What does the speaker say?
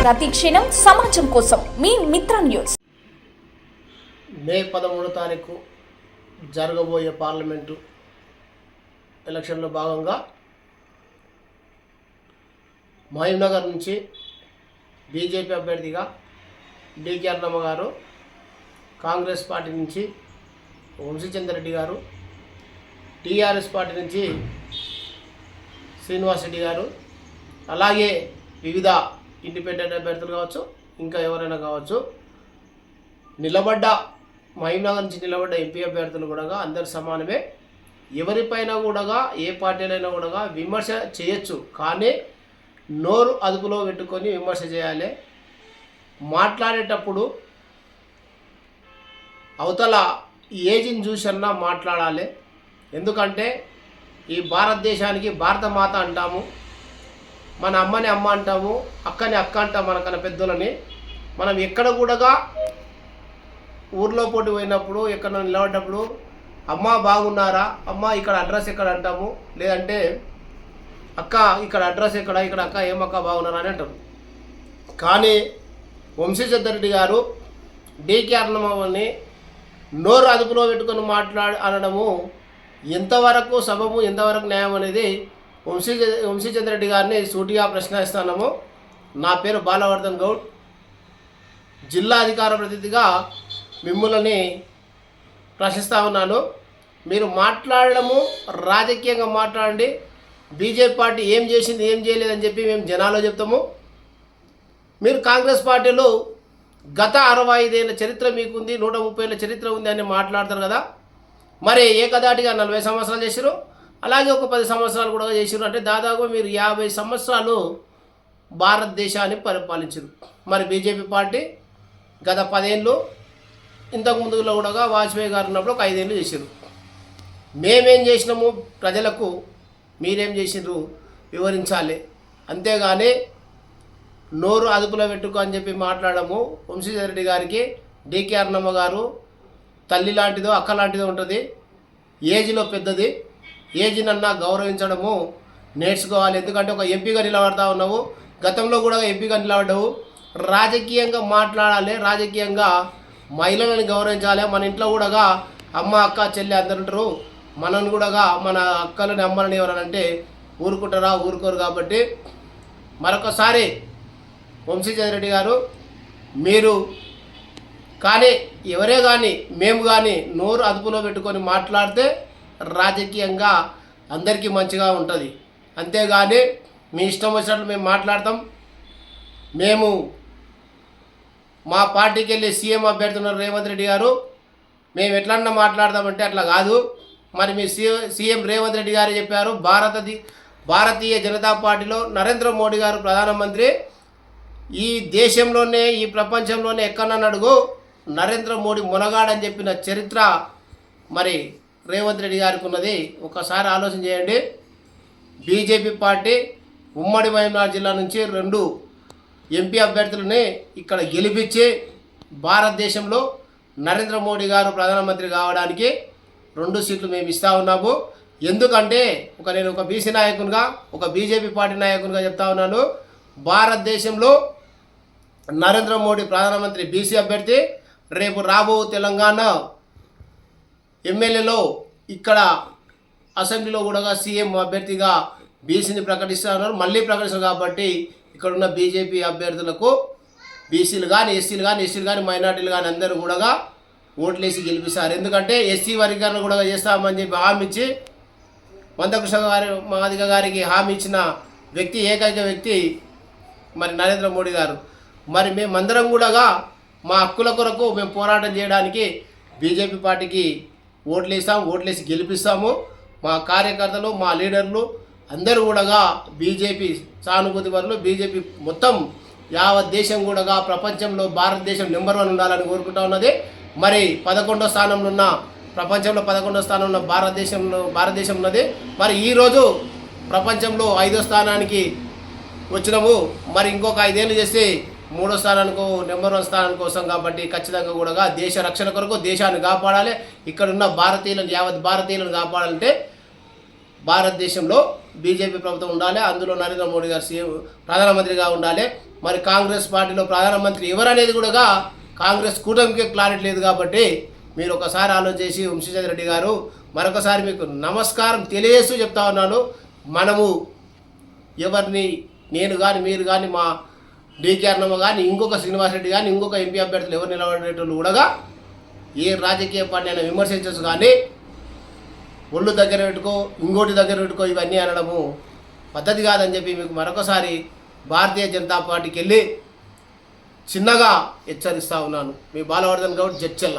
ప్రతి క్షణం సమాజం కోసం మీ మిత్ర న్యూస్. మే 13 తారీఖు జరగబోయే పార్లమెంటు ఎలక్షన్లో భాగంగా మహబూబ్నగర్ నుంచి బీజేపీ అభ్యర్థిగా డికే అన్నమ్మ గారు, కాంగ్రెస్ పార్టీ నుంచి వంశీచంద్రెడ్డి గారు, టీఆర్ఎస్ పార్టీ నుంచి శ్రీనివాస్ రెడ్డి గారు, అలాగే వివిధ ఇండిపెండెంట్ అభ్యర్థులు కావచ్చు, ఇంకా ఎవరైనా కావచ్చు, మహబూబ్నగర్ నుంచి నిలబడ్డ ఎంపీ అభ్యర్థులు కూడా అందరు సమానమే. ఎవరిపైనా కూడా ఏ పార్టీలైనా కూడా విమర్శ చేయొచ్చు, కానీ నోరు అదుపులో పెట్టుకొని విమర్శ చేయాలి. మాట్లాడేటప్పుడు అవతల ఏజ్ని చూసన్నా మాట్లాడాలి. ఎందుకంటే ఈ భారతదేశానికి భారత మాత అంటాము, మన అమ్మని అమ్మ అంటాము, అక్కని అక్క అంటాం మనకన్నా పెద్దలని. మనం ఎక్కడ కూడా ఊర్లో పోటీ పోయినప్పుడు ఎక్కడ నిలబడ్డప్పుడు అమ్మ బాగున్నారా, అమ్మ ఇక్కడ అడ్రస్ ఎక్కడ అంటాము, లేదంటే అక్క ఇక్కడ అడ్రస్ ఎక్కడ, ఇక్కడ అక్క ఏమక్క బాగున్నారా అని అంటాము. కానీ వంశీచంద్రెడ్డి గారు డికే అన్నమ్మని నోరు అదుపులో పెట్టుకొని అనడము ఎంతవరకు సబబు, ఎంతవరకు న్యాయం అనేది వంశీచంద్రెడ్డి గారిని సూటిగా ప్రశ్నిస్తున్నాము. నా పేరు బాలవర్ధన్ గౌడ్, జిల్లా అధికార ప్రతినిధిగా మిమ్మల్ని ప్రశ్నిస్తూ ఉన్నాను. మీరు మాట్లాడడము రాజకీయంగా మాట్లాడండి. బీజేపీ పార్టీ ఏం చేసింది, ఏం చేయలేదని చెప్పి మేము జనాల్లో చెప్తాము. మీరు కాంగ్రెస్ పార్టీలో గత 65 ఏళ్ళ చరిత్ర మీకుంది, 130 ఏళ్ళ చరిత్ర ఉంది అని మాట్లాడతారు కదా. మరి ఏకదాటిగా 40 సంవత్సరాలు చేసిరు, అలాగే ఒక 10 సంవత్సరాలు కూడా చేసిరు. అంటే దాదాపు మీరు 50 సంవత్సరాలు భారతదేశాన్ని పరిపాలించారు. మరి బీజేపీ పార్టీ గత 10 ఏళ్ళు, ఇంతకు ముందులో కూడా వాజ్పేయి గారు ఉన్నప్పుడు ఒక 5 ఏళ్ళు చేసిరు. మేమేం చేసినాము ప్రజలకు, మీరేం చేసిర్రు వివరించాలి. అంతేగాని నోరు అదుపులో పెట్టుకో అని చెప్పి మాట్లాడము. వంశీచంద్రెడ్డి గారికి డికే అన్నమ్మ గారు తల్లి లాంటిదో అక్క లాంటిదో ఉంటుంది, ఏజ్లో పెద్దది. ఏజ్నన్నా గౌరవించడము నేర్చుకోవాలి. ఎందుకంటే ఒక ఎంపీగా నిలబడతా ఉన్నావు, గతంలో కూడా ఎంపీగా నిలబడ్డావు. రాజకీయంగా మాట్లాడాలి, రాజకీయంగా మహిళలను గౌరవించాలి. మన ఇంట్లో కూడా అమ్మ అక్క చెల్లి అందరు ఉంటారు. మనల్ని కూడా మన అక్కలని అమ్మలని ఎవరనంటే ఊరుకుంటారా, ఊరుకోరు. కాబట్టి మరొకసారి వంశీచంద్రెడ్డి గారు, మీరు కానీ ఎవరే కానీ మేము కానీ నోరు అదుపులో పెట్టుకొని మాట్లాడితే రాజకీయంగా అందరికీ మంచిగా ఉంటుంది. అంతేగాని మీ ఇష్టం వచ్చినట్లు మేము మాట్లాడతాం. మేము మా పార్టీకి వెళ్ళి సీఎం అభ్యర్థి ఉన్నారు రేవంత్ రెడ్డి గారు, మేము ఎట్లన్నా మాట్లాడదామంటే అట్లా కాదు. మరి మీ సీఎం రేవంత్ రెడ్డి గారు చెప్పారు, భారతీయ జనతా పార్టీలో నరేంద్ర మోడీ గారు ప్రధానమంత్రి, ఈ దేశంలోనే ఈ ప్రపంచంలోనే ఎక్కడన్నా అడుగు నరేంద్ర మోడీ మునగాడని చెప్పిన చరిత్ర మరి రేవంత్ రెడ్డి గారికి ఉన్నది. ఒకసారి ఆలోచన చేయండి. బీజేపీ పార్టీ ఉమ్మడి మహబూబ్నగర్ జిల్లా నుంచి 2 ఎంపీ అభ్యర్థులని ఇక్కడ గెలిపించి భారతదేశంలో నరేంద్ర మోడీ గారు ప్రధానమంత్రి కావడానికి 2 సీట్లు మేము ఇస్తూ ఉన్నాము. ఎందుకంటే నేను ఒక బీసీ నాయకునిగా, ఒక బీజేపీ పార్టీ నాయకునిగా చెప్తా ఉన్నాను. భారతదేశంలో నరేంద్ర మోడీ ప్రధానమంత్రి బీసీ అభ్యర్థి, రేపు రాబో తెలంగాణ ఎమ్మెల్యేలో ఇక్కడ అసెంబ్లీలో కూడా సీఎం అభ్యర్థిగా బీసీని ప్రకటిస్తూ ఉన్నారు, మళ్ళీ ప్రకటిస్తారు. కాబట్టి ఇక్కడున్న బీజేపీ అభ్యర్థులకు బీసీలు కానీ, ఎస్సీలు కానీ, ఎస్టీలు కానీ, మైనార్టీలు కానీ అందరూ కూడా ఓట్లేసి గెలిపిస్తారు. ఎందుకంటే ఎస్సీ వర్గీకరణ కూడా చేస్తామని చెప్పి హామీ ఇచ్చి మందకృష్ణ మాదిగ గారికి హామీ ఇచ్చిన వ్యక్తి, ఏకైక వ్యక్తి మరి నరేంద్ర మోడీ గారు. మరి మేమందరం కూడా మా హక్కుల కొరకు మేము పోరాటం చేయడానికి బీజేపీ పార్టీకి ఓట్లేసి గెలిపిస్తాము. మా కార్యకర్తలు, మా లీడర్లు అందరూ కూడా బీజేపీ సానుభూతి పరులు. బీజేపీ మొత్తం యావత్ దేశం కూడా ప్రపంచంలో భారతదేశం నెంబర్ 1 ఉండాలని కోరుకుంటా ఉన్నది. మరి 11వ స్థానంలో ఉన్న, ప్రపంచంలో 11వ స్థానంలో భారతదేశం ఉన్నది. మరి ఈరోజు ప్రపంచంలో 5వ స్థానానికి వచ్చినాము. మరి ఇంకొక 5 ఏళ్ళు చేసి 3వ స్థానానికి, నెంబర్ 1 స్థానానికి కోసం. కాబట్టి ఖచ్చితంగా కూడా దేశ రక్షణ కొరకు దేశాన్ని కాపాడాలి. ఇక్కడున్న భారతీయులను, యావత్ భారతీయులను కాపాడాలంటే భారతదేశంలో బీజేపీ ప్రభుత్వం ఉండాలి, అందులో నరేంద్ర మోడీ గారు ప్రధానమంత్రిగా ఉండాలి. మరి కాంగ్రెస్ పార్టీలో ప్రధానమంత్రి ఎవరనేది కూడా కాంగ్రెస్ కూటమికి క్లారిటీ లేదు. కాబట్టి మీరు ఒకసారి ఆలోచన చేసి వంశీచంద్ర రెడ్డి గారు మరొకసారి మీకు నమస్కారం తెలియజేస్తూ చెప్తా ఉన్నాను. మనము ఎవరిని నేను కానీ మీరు కానీ మా డీకే అన్నమ్మ కానీ ఇంకొక శ్రీనివాసరెడ్డి కానీ ఇంకొక ఎంపీ అభ్యర్థులు ఎవరు నిలబడేటోళ్ళు కూడా ఏ రాజకీయ పార్టీ అయినా విమర్శించచ్చు, కానీ ఒళ్ళు దగ్గర పెట్టుకో ఇంకోటి దగ్గర పెట్టుకో ఇవన్నీ అనడము పద్ధతి కాదని చెప్పి మీకు మరొకసారి భారతీయ జనతా పార్టీకి వెళ్ళి చిన్నగా హెచ్చరిస్తూ ఉన్నాను. మీ బాలవర్ధన్ గౌడ్ జడ్చెల్ల.